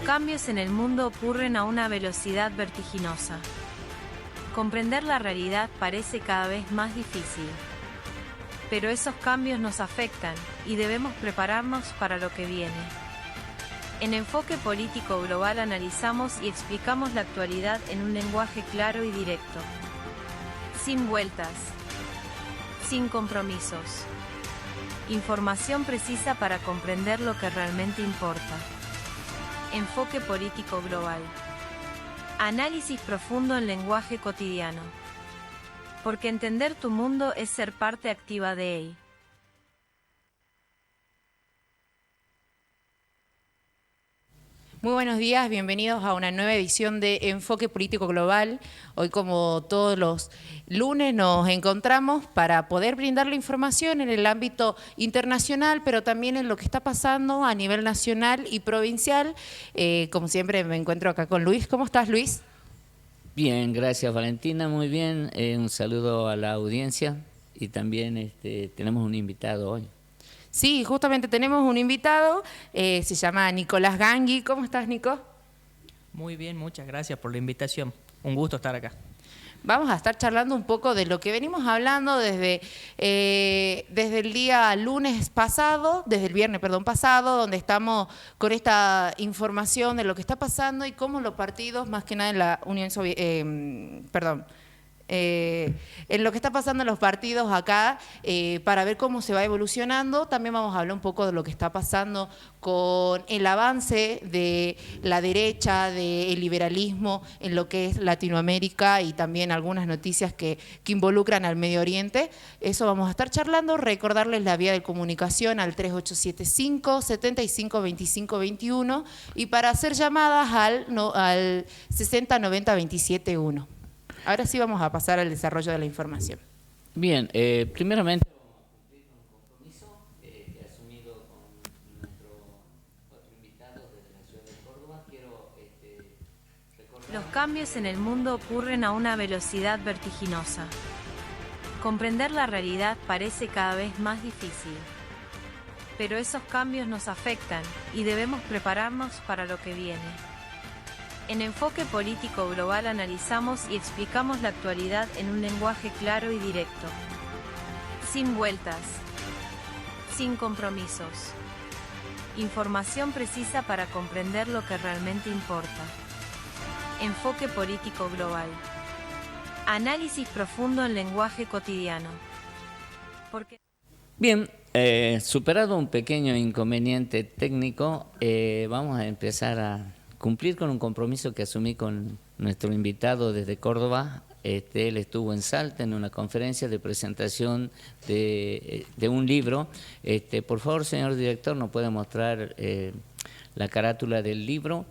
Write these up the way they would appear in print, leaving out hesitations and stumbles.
cambios en el mundo ocurren a una velocidad vertiginosa. Comprender la realidad parece cada vez más difícil. Pero esos cambios nos afectan, y debemos prepararnos para lo que viene. En Enfoque Político Global analizamos y explicamos la actualidad en un lenguaje claro y directo. Sin vueltas. Sin compromisos. Información precisa para comprender lo que realmente importa. Enfoque Político Global. Análisis profundo en lenguaje cotidiano. Porque entender tu mundo es ser parte activa de él. Muy buenos días, bienvenidos a una nueva edición de Enfoque Político Global. Hoy, como todos los lunes, nos encontramos para poder brindar la información en el ámbito internacional, pero también en lo que está pasando a nivel nacional y provincial. Como siempre, me encuentro acá con Luis. ¿Cómo estás, Luis? Bien, gracias Valentina, muy bien. Un saludo a la audiencia y también tenemos un invitado hoy. Sí, justamente tenemos un invitado, se llama Nicolás Gangui. ¿Cómo estás, Nico? Muy bien, muchas gracias por la invitación. Un gusto estar acá. Vamos a estar charlando un poco de lo que venimos hablando desde el día lunes pasado, desde el viernes, perdón, pasado, donde estamos con esta información de lo que está pasando y cómo los partidos, más que nada en la Unión Soviética, en lo que está pasando en los partidos acá, para ver cómo se va evolucionando. También vamos a hablar un poco de lo que está pasando con el avance de la derecha, del liberalismo en lo que es Latinoamérica y también algunas noticias que involucran al Medio Oriente. Eso vamos a estar charlando. Recordarles la vía de comunicación al 3875-752521 y para hacer llamadas al 6090-271. Ahora sí vamos a pasar al desarrollo de la información. Bien, primeramente vamos a cumplir con un compromiso que he asumido con nuestro otro invitado desde la ciudad de Córdoba. Quiero recordar... Los cambios en el mundo ocurren a una velocidad vertiginosa. Comprender la realidad parece cada vez más difícil. Pero esos cambios nos afectan, y debemos prepararnos para lo que viene. En Enfoque Político Global analizamos y explicamos la actualidad en un lenguaje claro y directo. Sin vueltas. Sin compromisos. Información precisa para comprender lo que realmente importa. Enfoque Político Global. Análisis profundo en lenguaje cotidiano. Bien, superado un pequeño inconveniente técnico, vamos a empezar a cumplir con un compromiso que asumí con nuestro invitado desde Córdoba. Él estuvo en Salta en una conferencia de presentación de un libro. Por favor, señor director, ¿nos puede mostrar la carátula del libro?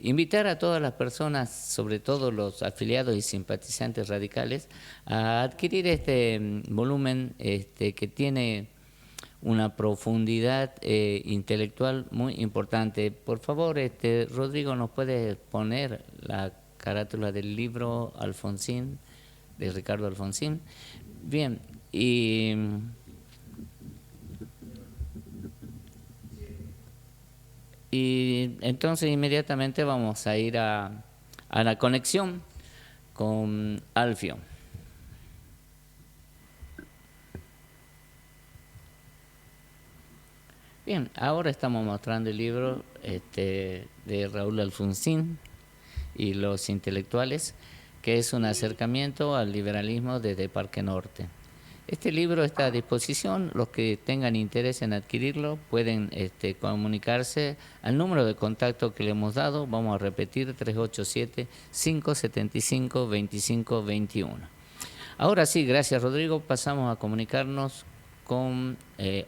Invitar a todas las personas, sobre todo los afiliados y simpatizantes radicales, a adquirir este volumen que tiene una profundidad intelectual muy importante. Por favor, Rodrigo, ¿nos puede poner la carátula del libro Alfonsín, de Ricardo Alfonsín? Bien, y entonces inmediatamente vamos a ir a la conexión con Alfio. Bien, ahora estamos mostrando el libro de Raúl Alfonsín y los intelectuales, que es un acercamiento al liberalismo desde Parque Norte. Este libro está a disposición. Los que tengan interés en adquirirlo pueden comunicarse al número de contacto que le hemos dado. Vamos a repetir: 387-575-2521. Ahora sí, gracias Rodrigo, pasamos a comunicarnos con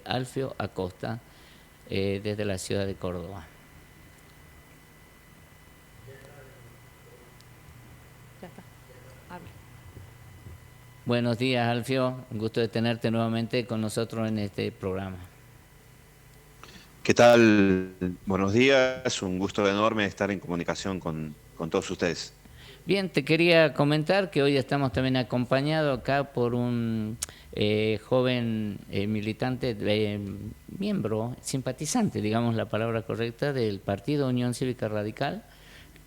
Alfio Acosta, desde la ciudad de Córdoba. Ya está. Habla. Buenos días, Alfio. Un gusto de tenerte nuevamente con nosotros en este programa. ¿Qué tal? Buenos días. Un gusto enorme estar en comunicación con todos ustedes. Bien, te quería comentar que hoy estamos también acompañados acá por un joven militante, miembro, simpatizante, digamos la palabra correcta, del Partido Unión Cívica Radical,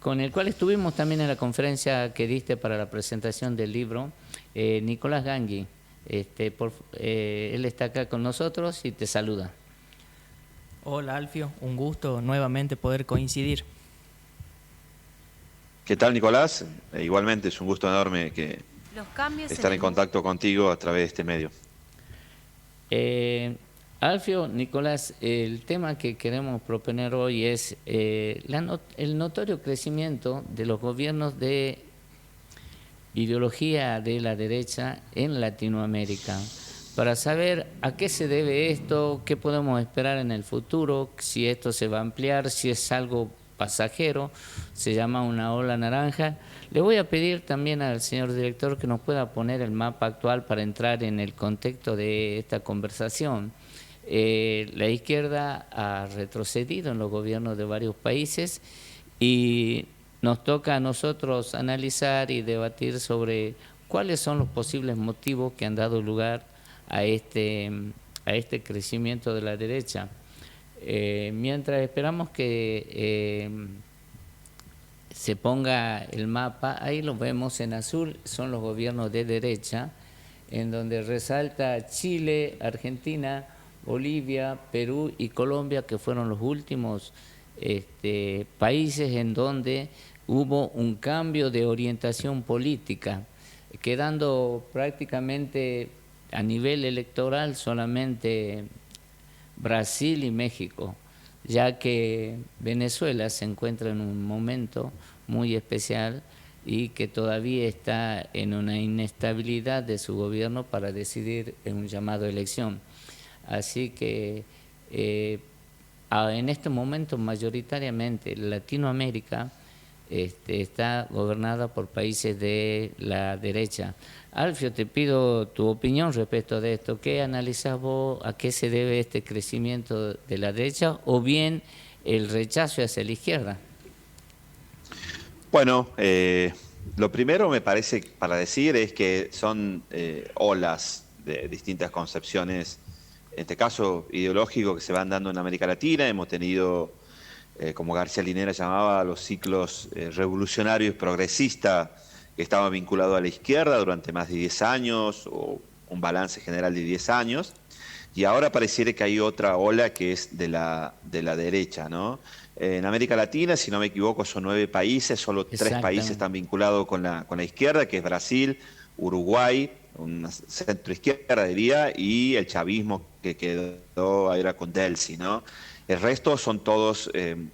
con el cual estuvimos también en la conferencia que diste para la presentación del libro, Nicolás Gangui. Él está acá con nosotros y te saluda. Hola Alfio, un gusto nuevamente poder coincidir. ¿Qué tal, Nicolás? Igualmente es un gusto enorme Los cambios estar en contacto contigo a través de este medio. Alfio, Nicolás, el tema que queremos proponer hoy es el notorio crecimiento de los gobiernos de ideología de la derecha en Latinoamérica. Para saber a qué se debe esto, qué podemos esperar en el futuro, si esto se va a ampliar, si es algo pasajero, se llama una ola naranja. Le voy a pedir también al señor director que nos pueda poner el mapa actual para entrar en el contexto de esta conversación. La izquierda ha retrocedido en los gobiernos de varios países y nos toca a nosotros analizar y debatir sobre cuáles son los posibles motivos que han dado lugar a este crecimiento de la derecha. Mientras esperamos que se ponga el mapa, ahí lo vemos en azul, son los gobiernos de derecha, en donde resalta Chile, Argentina, Bolivia, Perú y Colombia, que fueron los últimos países en donde hubo un cambio de orientación política, quedando prácticamente a nivel electoral solamente Brasil y México, ya que Venezuela se encuentra en un momento muy especial y que todavía está en una inestabilidad de su gobierno para decidir en un llamado a elección. Así que en este momento mayoritariamente Latinoamérica está gobernada por países de la derecha. Alfio, te pido tu opinión respecto de esto. ¿Qué analizás vos? ¿A qué se debe este crecimiento de la derecha o bien el rechazo hacia la izquierda? Bueno, lo primero me parece para decir es que son olas de distintas concepciones, en este caso ideológico, que se van dando en América Latina. Hemos tenido, como García Linera llamaba, los ciclos revolucionarios y progresistas que estaban vinculados a la izquierda durante más de 10 años, o un balance general de 10 años, y ahora pareciera que hay otra ola que es de la derecha, ¿no? En América Latina, si no me equivoco, son 9 países, solo 3 países están vinculados con la izquierda, que es Brasil, Uruguay, una centroizquierda diría, y el chavismo que quedó ahora con Delcy, ¿no? El resto son todos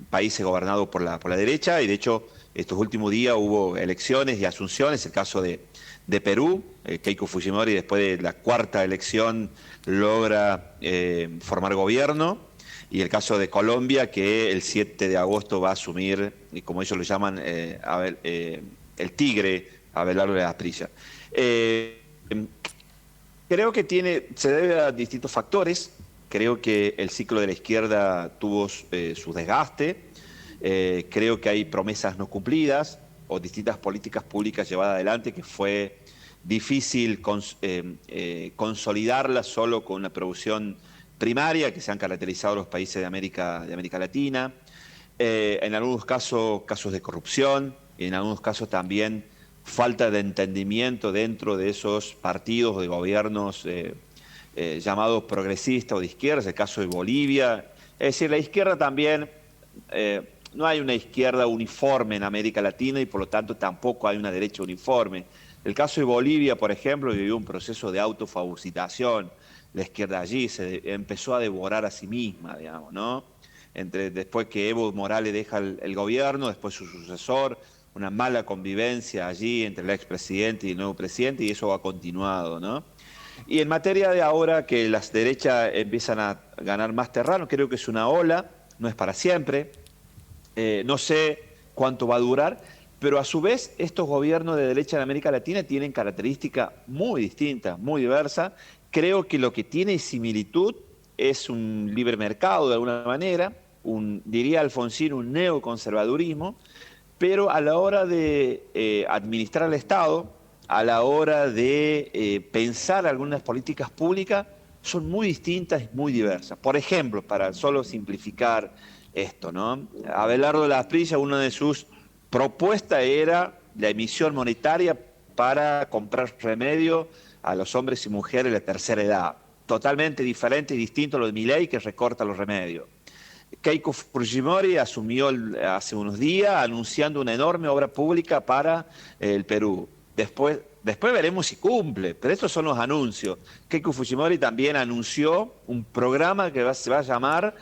países gobernados por la derecha, y de hecho estos últimos días hubo elecciones y asunciones. El caso de Perú, Keiko Fujimori después de la 4ª elección logra formar gobierno, y el caso de Colombia, que el 7 de agosto va a asumir, y como ellos lo llaman, el tigre, Abelardo de Asprilla. Creo que se debe a distintos factores. Creo que el ciclo de la izquierda tuvo su desgaste. Creo que hay promesas no cumplidas o distintas políticas públicas llevadas adelante que fue difícil consolidarlas solo con una producción primaria, que se han caracterizado los países de América Latina. En algunos casos de corrupción, y en algunos casos también falta de entendimiento dentro de esos partidos de gobiernos llamados progresistas o de izquierda. Es el caso de Bolivia. Es decir, la izquierda también, no hay una izquierda uniforme en América Latina, y por lo tanto tampoco hay una derecha uniforme. El caso de Bolivia, por ejemplo, vivió un proceso de autofagocitación. La izquierda allí se empezó a devorar a sí misma, digamos, ¿no? Después que Evo Morales deja el gobierno, después su sucesor, una mala convivencia allí entre el expresidente y el nuevo presidente, y eso ha continuado, ¿no? Y en materia de ahora que las derechas empiezan a ganar más terreno, creo que es una ola, no es para siempre. No sé cuánto va a durar, pero a su vez estos gobiernos de derecha en América Latina tienen características muy distintas, muy diversas. Creo que lo que tiene similitud es un libre mercado de alguna manera, diría Alfonsín, un neoconservadurismo, pero a la hora de administrar el Estado, a la hora de pensar algunas políticas públicas, son muy distintas y muy diversas. Por ejemplo, para solo simplificar esto, ¿no? Abelardo Lasprilla, una de sus propuestas era la emisión monetaria para comprar remedio a los hombres y mujeres de la tercera edad. Totalmente diferente y distinto a lo de Milei, que recorta los remedios. Keiko Fujimori asumió hace unos días anunciando una enorme obra pública para el Perú. Después veremos si cumple, pero estos son los anuncios. Keiko Fujimori también anunció un programa que se va a llamar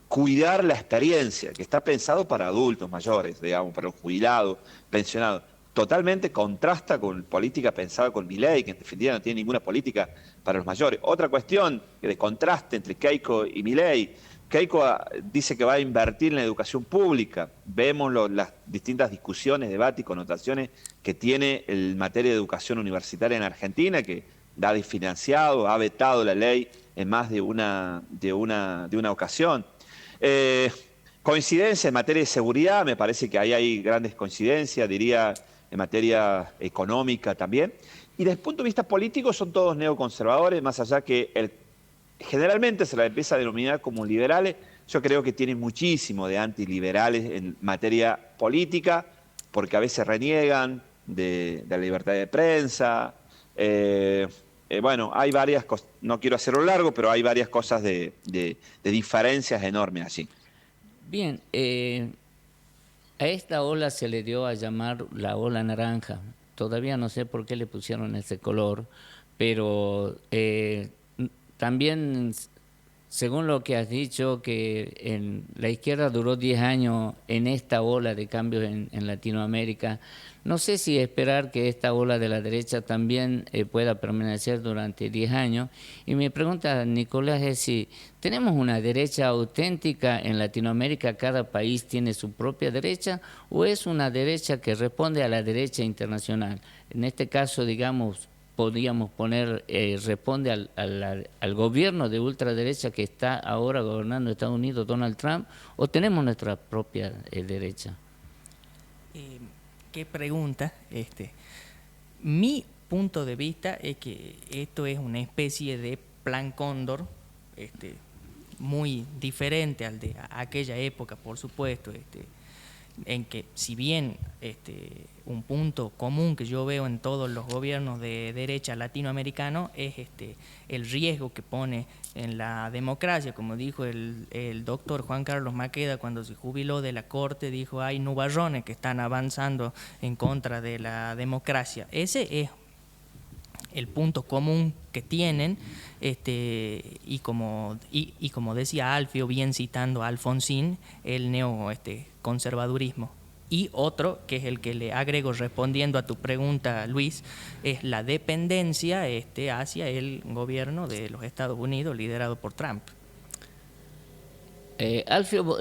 Cuidar la Experiencia, que está pensado para adultos mayores, digamos, para los jubilados, pensionados. Totalmente contrasta con política pensada con Milei, que en definitiva no tiene ninguna política para los mayores. Otra cuestión de contraste entre Keiko y Milei. Keiko dice que va a invertir en la educación pública. Vemos las distintas discusiones, debates y connotaciones que tiene en materia de educación universitaria en Argentina, que ha desfinanciado, ha vetado la ley en más de una ocasión. Coincidencia en materia de seguridad, me parece que ahí hay grandes coincidencias, diría, en materia económica también. Y desde el punto de vista político son todos neoconservadores, más allá que generalmente se la empieza a denominar como liberales. Yo creo que tienen muchísimo de antiliberales en materia política, porque a veces reniegan de la libertad de prensa. Bueno, hay varias cosas, no quiero hacerlo largo, pero hay varias cosas de diferencias enormes allí. Bien, a esta ola se le dio a llamar la ola naranja. Todavía no sé por qué le pusieron ese color, pero también, según lo que has dicho, que la izquierda duró 10 años en esta ola de cambios en Latinoamérica. No sé si esperar que esta ola de la derecha también pueda permanecer durante 10 años. Y mi pregunta, Nicolás, es si tenemos una derecha auténtica en Latinoamérica, cada país tiene su propia derecha, o es una derecha que responde a la derecha internacional. En este caso, digamos, podríamos poner, responde al gobierno de ultraderecha que está ahora gobernando Estados Unidos, Donald Trump, o tenemos nuestra propia derecha. ¿Qué pregunta? Mi punto de vista es que esto es una especie de plan cóndor, muy diferente al de aquella época, por supuesto, en que si bien un punto común que yo veo en todos los gobiernos de derecha latinoamericanos es el riesgo que pone en la democracia, como dijo el doctor Juan Carlos Maqueda cuando se jubiló de la Corte, dijo hay nubarrones que están avanzando en contra de la democracia. Ese es el punto común que tienen, y como decía Alfio, bien citando a Alfonsín, el neoconservadurismo. Y otro, que es el que le agrego respondiendo a tu pregunta, Luis, es la dependencia hacia el gobierno de los Estados Unidos liderado por Trump. Alfio,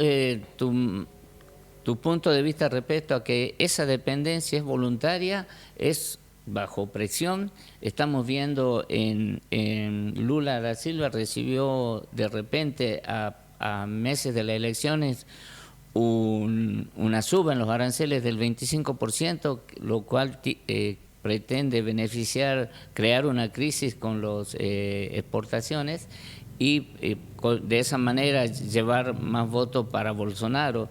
tu punto de vista respecto a que esa dependencia es voluntaria, es bajo presión. Estamos viendo en Lula da Silva recibió de repente a meses de las elecciones una suba en los aranceles del 25%, lo cual pretende crear una crisis con las exportaciones y de esa manera llevar más votos para Bolsonaro.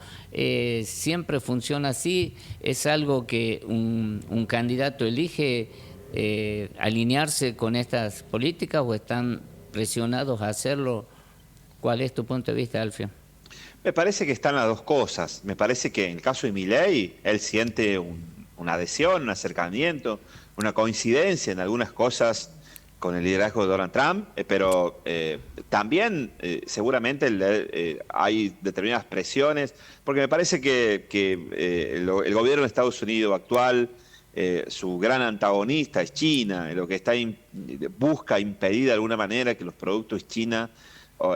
Siempre funciona así, es algo que un candidato elige alinearse con estas políticas o están presionados a hacerlo. ¿Cuál es tu punto de vista, Alfio? Me parece que están las dos cosas. Me parece que en el caso de Milei, él siente una adhesión, un acercamiento, una coincidencia en algunas cosas con el liderazgo de Donald Trump, pero también seguramente hay determinadas presiones, porque me parece que el gobierno de Estados Unidos actual, su gran antagonista es China, lo que busca impedir de alguna manera que los productos China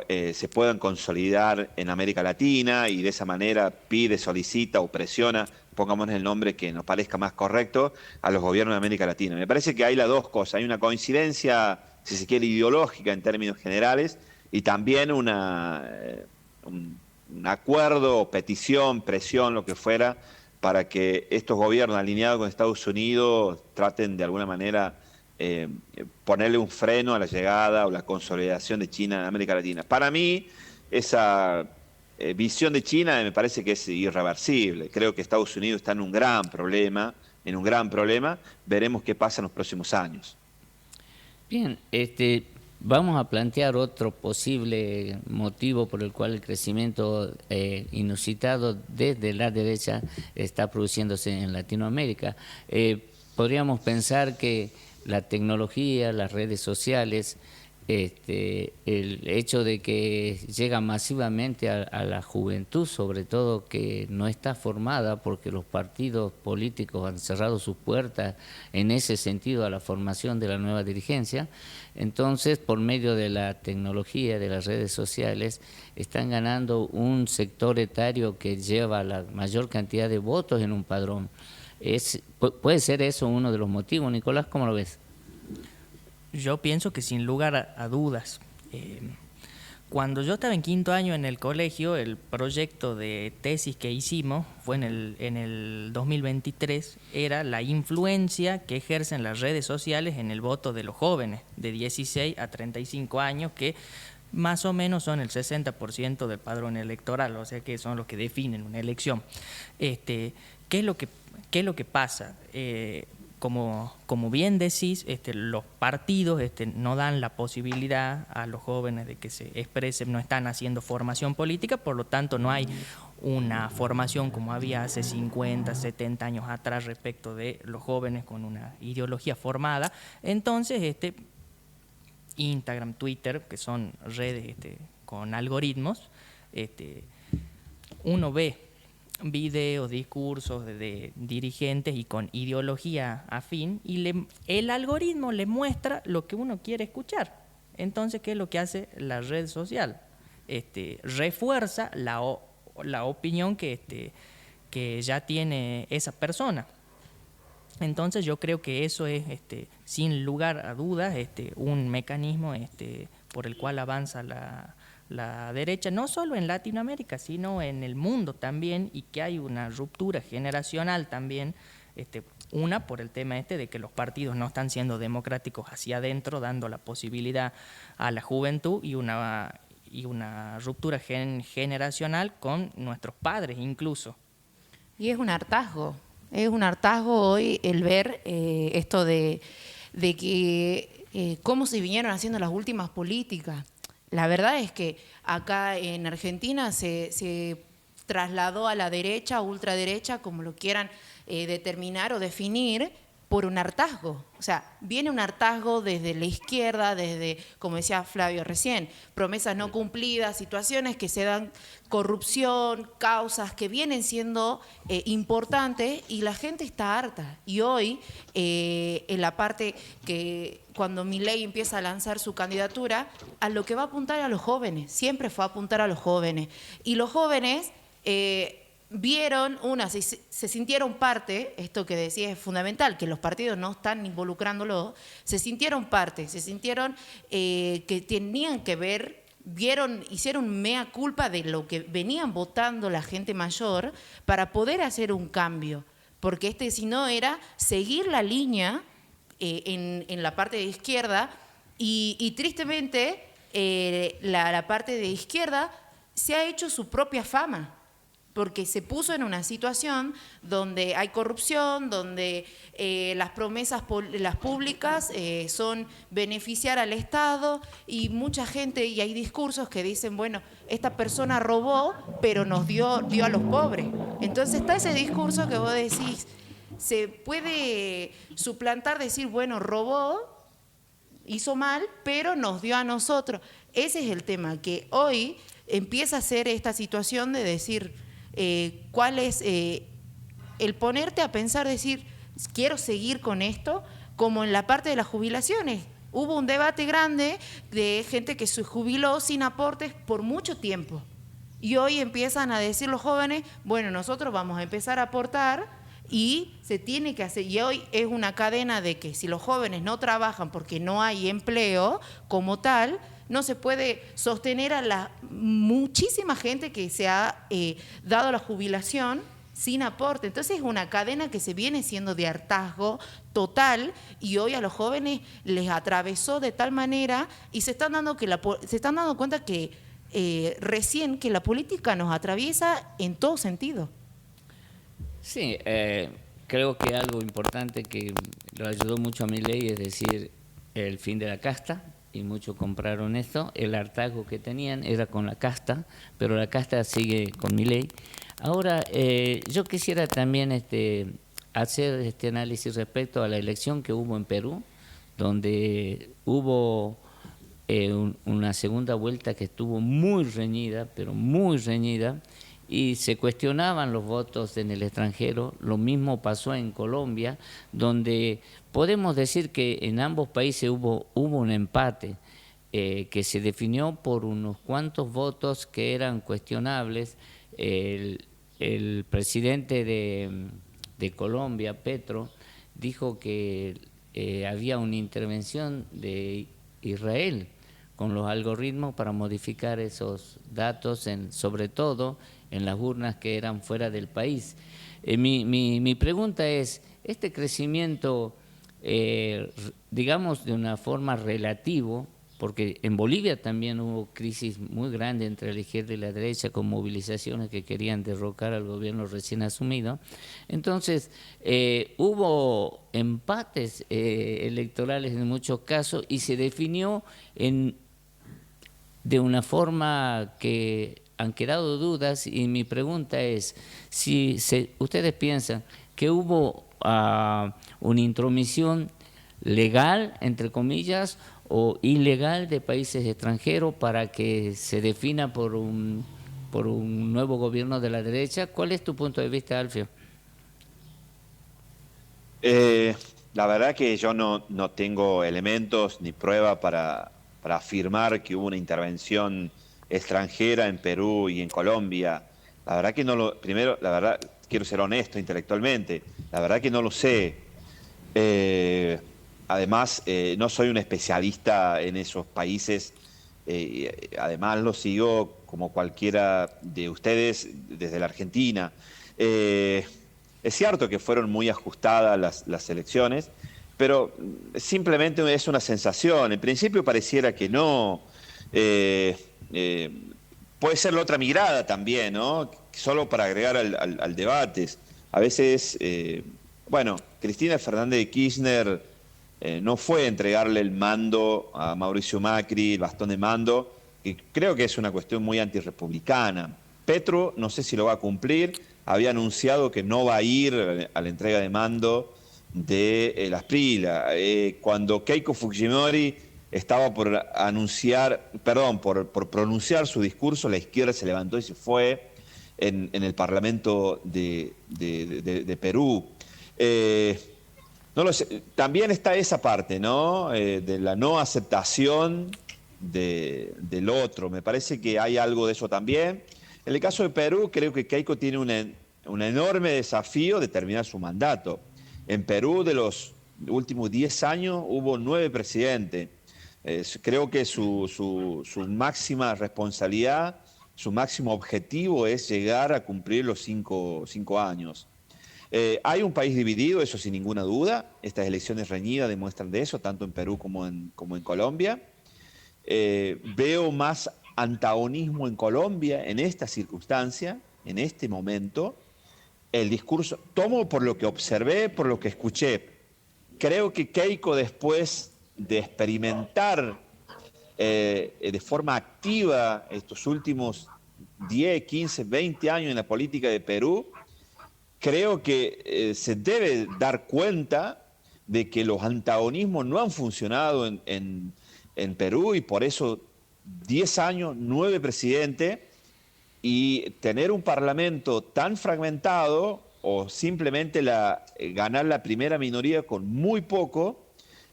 se puedan consolidar en América Latina y de esa manera pide, solicita o presiona, pongamos el nombre que nos parezca más correcto, a los gobiernos de América Latina. Me parece que hay las dos cosas, hay una coincidencia, si se quiere, ideológica en términos generales y también un acuerdo o petición, presión, lo que fuera, para que estos gobiernos alineados con Estados Unidos traten de alguna manera ponerle un freno a la llegada o la consolidación de China en América Latina. Para mí, esa visión de China me parece que es irreversible. Creo que Estados Unidos está en un gran problema, veremos qué pasa en los próximos años. Bien, vamos a plantear otro posible motivo por el cual el crecimiento inusitado desde la derecha está produciéndose en Latinoamérica. Podríamos pensar que la tecnología, las redes sociales, el hecho de que llega masivamente a la juventud, sobre todo que no está formada porque los partidos políticos han cerrado sus puertas en ese sentido a la formación de la nueva dirigencia, entonces por medio de la tecnología, de las redes sociales, están ganando un sector etario que lleva la mayor cantidad de votos en un padrón. ¿Puede ser eso uno de los motivos, Nicolás? ¿Cómo lo ves? Yo pienso que sin lugar a dudas. Cuando yo estaba en quinto año en el colegio, el proyecto de tesis que hicimos fue en el 2023, era la influencia que ejercen las redes sociales en el voto de los jóvenes de 16 a 35 años, que más o menos son el 60% del padrón electoral, o sea que son los que definen una elección. ¿Qué es lo que pasa? Como bien decís, los partidos no dan la posibilidad a los jóvenes de que se expresen, no están haciendo formación política, por lo tanto no hay una formación como había hace 50, 70 años atrás respecto de los jóvenes con una ideología formada. Entonces, Instagram, Twitter, que son redes con algoritmos, uno ve videos, discursos de dirigentes y con ideología afín, y el algoritmo le muestra lo que uno quiere escuchar. Entonces, ¿qué es lo que hace la red social? Refuerza la opinión que ya tiene esa persona. Entonces yo creo que eso es, sin lugar a dudas, un mecanismo por el cual avanza la derecha, no solo en Latinoamérica, sino en el mundo también, y que hay una ruptura generacional también, una por el tema de que los partidos no están siendo democráticos hacia adentro, dando la posibilidad a la juventud, y una ruptura generacional con nuestros padres incluso. Y es un hartazgo hoy el ver esto de que cómo se vinieron haciendo las últimas políticas. La verdad es que acá en Argentina se trasladó a la derecha, ultraderecha, como lo quieran determinar o definir, por un hartazgo. O sea, viene un hartazgo desde la izquierda, desde, como decía Flavio recién, promesas no cumplidas, situaciones que se dan, corrupción, causas que vienen siendo importantes, y la gente está harta. Y hoy, en la parte que cuando Milei empieza a lanzar su candidatura, a lo que va a apuntar a los jóvenes, siempre fue a apuntar a los jóvenes. Y los jóvenes vieron se sintieron parte, esto que decía es fundamental, que los partidos no están involucrándolo, se sintieron parte, se sintieron que tenían que ver, hicieron mea culpa de lo que venían votando la gente mayor para poder hacer un cambio, porque si no era seguir la línea en la parte de izquierda, y tristemente la parte de izquierda se ha hecho su propia fama, porque se puso en una situación donde hay corrupción, donde las promesas las públicas son beneficiar al Estado, y mucha gente, y hay discursos que dicen, bueno, esta persona robó, pero nos dio a los pobres. Entonces está ese discurso que vos decís, se puede suplantar, decir, bueno, robó, hizo mal, pero nos dio a nosotros. Ese es el tema, que hoy empieza a ser esta situación de decir, cuál es el ponerte a pensar, decir, quiero seguir con esto, como en la parte de las jubilaciones. Hubo un debate grande de gente que se jubiló sin aportes por mucho tiempo, y hoy empiezan a decir los jóvenes, bueno, nosotros vamos a empezar a aportar, y se tiene que hacer, y hoy es una cadena de que si los jóvenes no trabajan porque no hay empleo como tal, no se puede sostener a la muchísima gente que se ha dado la jubilación sin aporte. Entonces es una cadena que se viene siendo de hartazgo total y hoy a los jóvenes les atravesó de tal manera y se están dando cuenta que recién que la política nos atraviesa en todo sentido. Sí, creo que algo importante que lo ayudó mucho a Milei es decir, el fin de la casta, y muchos compraron esto. El hartazgo que tenían era con la casta, pero la casta sigue con Milei. Ahora, yo quisiera también hacer este análisis respecto a la elección que hubo en Perú, donde hubo una segunda vuelta que estuvo muy reñida, pero muy reñida, y se cuestionaban los votos en el extranjero. Lo mismo pasó en Colombia, donde podemos decir que en ambos países hubo un empate que se definió por unos cuantos votos que eran cuestionables. El presidente de Colombia, Petro, dijo que había una intervención de Israel con los algoritmos para modificar esos datos, sobre todo en las urnas que eran fuera del país. Mi pregunta es, este crecimiento, digamos de una forma relativo, porque en Bolivia también hubo crisis muy grande entre la izquierda y la derecha con movilizaciones que querían derrocar al gobierno recién asumido. Entonces, hubo empates electorales en muchos casos y se definió de una forma que han quedado dudas, y mi pregunta es si ustedes piensan que hubo una intromisión legal, entre comillas, o ilegal de países extranjeros para que se defina por un nuevo gobierno de la derecha. ¿Cuál es tu punto de vista, Alfio? La verdad que yo no tengo elementos ni prueba para afirmar que hubo una intervención extranjera en Perú y en Colombia. La verdad que no lo... Primero, la verdad, quiero ser honesto intelectualmente, la verdad que no lo sé. Además, no soy un especialista en esos países. Además, lo sigo como cualquiera de ustedes desde la Argentina. Es cierto que fueron muy ajustadas las elecciones, pero simplemente es una sensación. En principio pareciera que no. Puede ser la otra mirada también, ¿no? Solo para agregar al debate. A veces, bueno, Cristina Fernández de Kirchner no fue entregarle el mando a Mauricio Macri, el bastón de mando, que creo que es una cuestión muy antirrepublicana. Petro, no sé si lo va a cumplir, había anunciado que no va a ir a la entrega de mando de las Prila. Cuando Keiko Fujimori estaba por pronunciar su discurso, la izquierda se levantó y se fue en el Parlamento de Perú. No lo sé. También está esa parte, ¿no? De la no aceptación del otro. Me parece que hay algo de eso también. En el caso de Perú, creo que Keiko tiene un enorme desafío de terminar su mandato. En Perú, de los últimos 10 años, hubo 9 presidentes. Creo que su máxima responsabilidad, su máximo objetivo es llegar a cumplir los 5 años. Hay un país dividido, eso sin ninguna duda. Estas elecciones reñidas demuestran de eso, tanto en Perú como en Colombia. Veo más antagonismo en Colombia en esta circunstancia, en este momento. El discurso, tomo por lo que observé, por lo que escuché. Creo que Keiko, después de experimentar de forma activa estos últimos 10, 15, 20 años en la política de Perú, creo que se debe dar cuenta de que los antagonismos no han funcionado en Perú, y por eso 10 años, 9 presidentes, y tener un parlamento tan fragmentado o simplemente ganar la primera minoría con muy poco,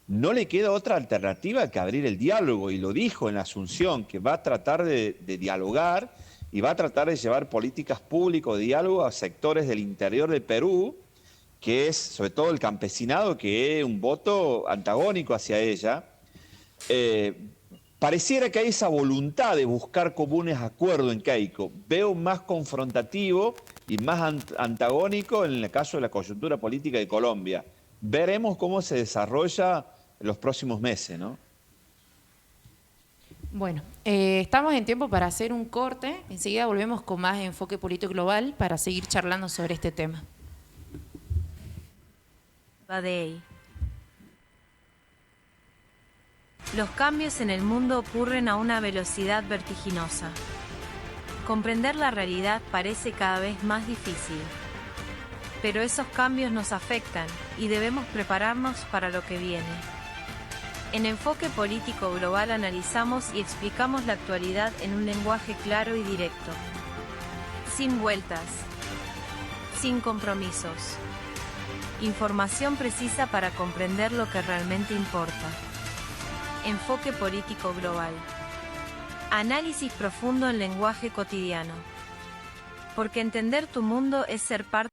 no le queda otra alternativa que abrir el diálogo, y lo dijo en la Asunción, que va a tratar de dialogar y va a tratar de llevar políticas públicas de diálogo a sectores del interior del Perú, que es sobre todo el campesinado, que es un voto antagónico hacia ella. pareciera que hay esa voluntad de buscar comunes acuerdos en Keiko. Veo más confrontativo y más antagónico en el caso de la coyuntura política de Colombia. Veremos cómo se desarrolla en los próximos meses, ¿no? Bueno, estamos en tiempo para hacer un corte. Enseguida volvemos con más enfoque político global para seguir charlando sobre este tema. Badei. Los cambios en el mundo ocurren a una velocidad vertiginosa. Comprender la realidad parece cada vez más difícil. Pero esos cambios nos afectan y debemos prepararnos para lo que viene. En Enfoque Político Global analizamos y explicamos la actualidad en un lenguaje claro y directo. Sin vueltas. Sin compromisos. Información precisa para comprender lo que realmente importa. Enfoque Político Global. Análisis profundo en lenguaje cotidiano. Porque entender tu mundo es ser parte